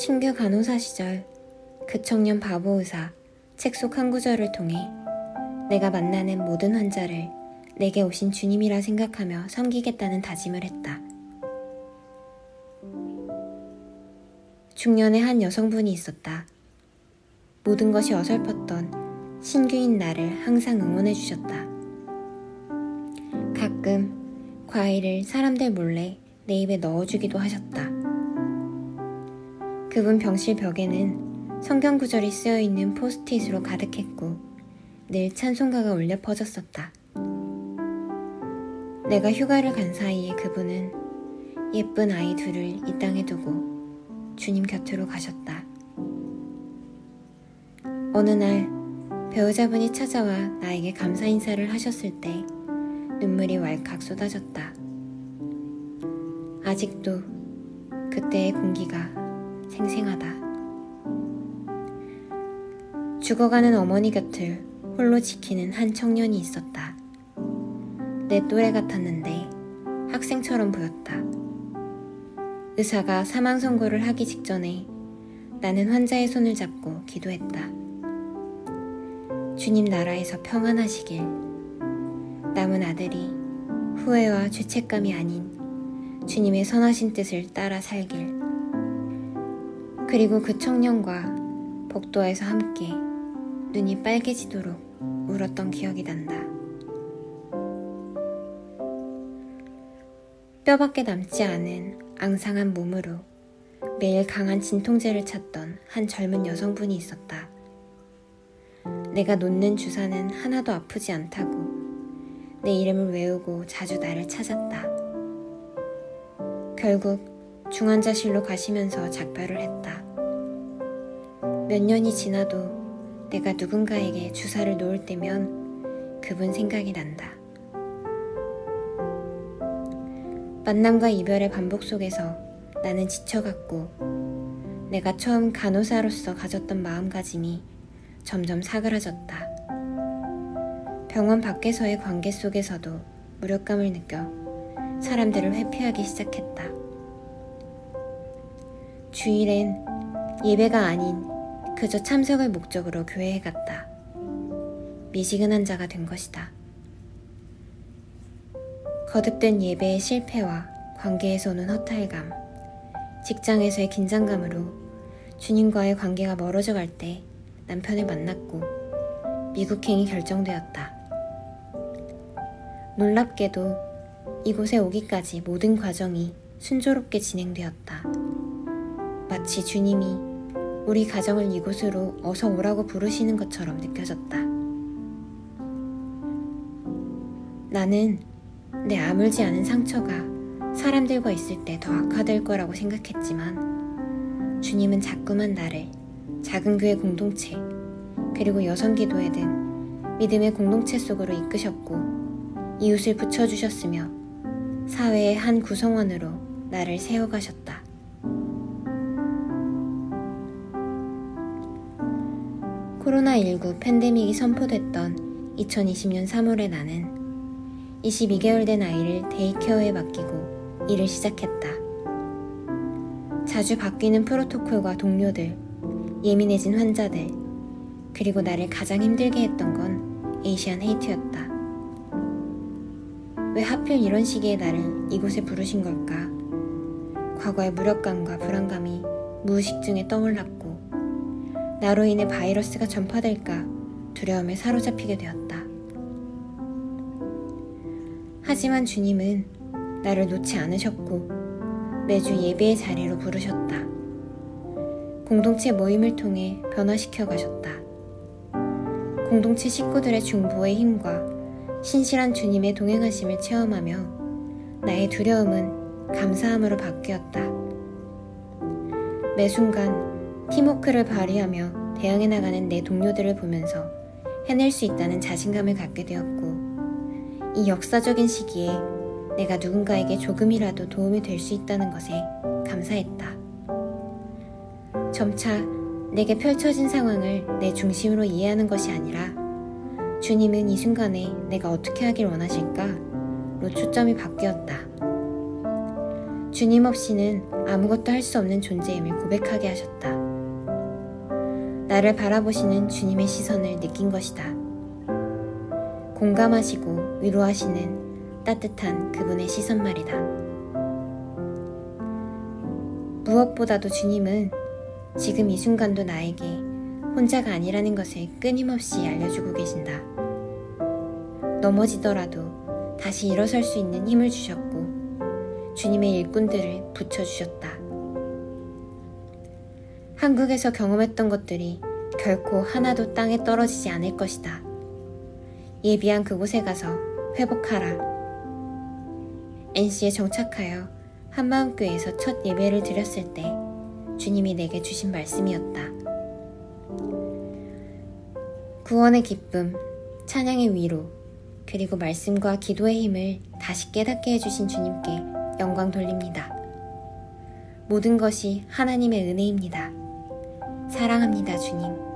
신규 간호사 시절 그 청년 바보 의사 책 속 한 구절을 통해 내가 만나는 모든 환자를 내게 오신 주님이라 생각하며 섬기겠다는 다짐을 했다. 중년의 한 여성분이 있었다. 모든 것이 어설펐던 신규인 나를 항상 응원해 주셨다. 가끔 과일을 사람들 몰래 내 입에 넣어주기도 하셨다. 그분 병실 벽에는 성경 구절이 쓰여있는 포스트잇으로 가득했고 늘 찬송가가 울려 퍼졌었다. 내가 휴가를 간 사이에 그분은 예쁜 아이 둘을 이 땅에 두고 주님 곁으로 가셨다. 어느 날 배우자분이 찾아와 나에게 감사 인사를 하셨을 때 눈물이 왈칵 쏟아졌다. 아직도 그때의 공기가 생생하다. 죽어가는 어머니 곁을 홀로 지키는 한 청년이 있었다. 내 또래 같았는데 학생처럼 보였다. 의사가 사망 선고를 하기 직전에 나는 환자의 손을 잡고 기도했다. 주님 나라에서 평안하시길, 남은 아들이 후회와 죄책감이 아닌 주님의 선하신 뜻을 따라 살길. 그리고 그 청년과 복도에서 함께 눈이 빨개지도록 울었던 기억이 난다. 뼈밖에 남지 않은 앙상한 몸으로 매일 강한 진통제를 찾던 한 젊은 여성분이 있었다. 내가 놓는 주사는 하나도 아프지 않다고 내 이름을 외우고 자주 나를 찾았다. 결국 중환자실로 가시면서 작별을 했다. 몇 년이 지나도 내가 누군가에게 주사를 놓을 때면 그분 생각이 난다. 만남과 이별의 반복 속에서 나는 지쳐갔고 내가 처음 간호사로서 가졌던 마음가짐이 점점 사그라졌다. 병원 밖에서의 관계 속에서도 무력감을 느껴 사람들을 회피하기 시작했다. 주일엔 예배가 아닌 그저 참석을 목적으로 교회에 갔다. 미지근한 자가 된 것이다. 거듭된 예배의 실패와 관계에서 오는 허탈감, 직장에서의 긴장감으로 주님과의 관계가 멀어져 갈 때 남편을 만났고 미국행이 결정되었다. 놀랍게도 이곳에 오기까지 모든 과정이 순조롭게 진행되었다. 마치 주님이 우리 가정을 이곳으로 어서 오라고 부르시는 것처럼 느껴졌다. 나는 내 아물지 않은 상처가 사람들과 있을 때 더 악화될 거라고 생각했지만 주님은 자꾸만 나를 작은 교회 공동체 그리고 여성기도회 등 믿음의 공동체 속으로 이끄셨고 이웃을 붙여주셨으며 사회의 한 구성원으로 나를 세워가셨다. 코로나19 팬데믹이 선포됐던 2020년 3월에 나는 22개월 된 아이를 데이케어에 맡기고 일을 시작했다. 자주 바뀌는 프로토콜과 동료들, 예민해진 환자들, 그리고 나를 가장 힘들게 했던 건 에이시안 헤이트였다. 왜 하필 이런 시기에 나를 이곳에 부르신 걸까? 과거의 무력감과 불안감이 무의식중에 떠올랐고 나로 인해 바이러스가 전파될까 두려움에 사로잡히게 되었다. 하지만 주님은 나를 놓지 않으셨고 매주 예배의 자리로 부르셨다. 공동체 모임을 통해 변화시켜 가셨다. 공동체 식구들의 중보의 힘과 신실한 주님의 동행하심을 체험하며 나의 두려움은 감사함으로 바뀌었다. 매 순간 팀워크를 발휘하며 대응해 나가는 내 동료들을 보면서 해낼 수 있다는 자신감을 갖게 되었고 이 역사적인 시기에 내가 누군가에게 조금이라도 도움이 될 수 있다는 것에 감사했다. 점차 내게 펼쳐진 상황을 내 중심으로 이해하는 것이 아니라 주님은 이 순간에 내가 어떻게 하길 원하실까로 초점이 바뀌었다. 주님 없이는 아무것도 할 수 없는 존재임을 고백하게 하셨다. 나를 바라보시는 주님의 시선을 느낀 것이다. 공감하시고 위로하시는 따뜻한 그분의 시선 말이다. 무엇보다도 주님은 지금 이 순간도 나에게 혼자가 아니라는 것을 끊임없이 알려주고 계신다. 넘어지더라도 다시 일어설 수 있는 힘을 주셨고 주님의 일꾼들을 붙여주셨다. 한국에서 경험했던 것들이 결코 하나도 땅에 떨어지지 않을 것이다. 예비한 그곳에 가서 회복하라. NC에 정착하여 한마음교회에서 첫 예배를 드렸을 때 주님이 내게 주신 말씀이었다. 구원의 기쁨, 찬양의 위로, 그리고 말씀과 기도의 힘을 다시 깨닫게 해주신 주님께 영광 돌립니다. 모든 것이 하나님의 은혜입니다. 사랑합니다, 주님.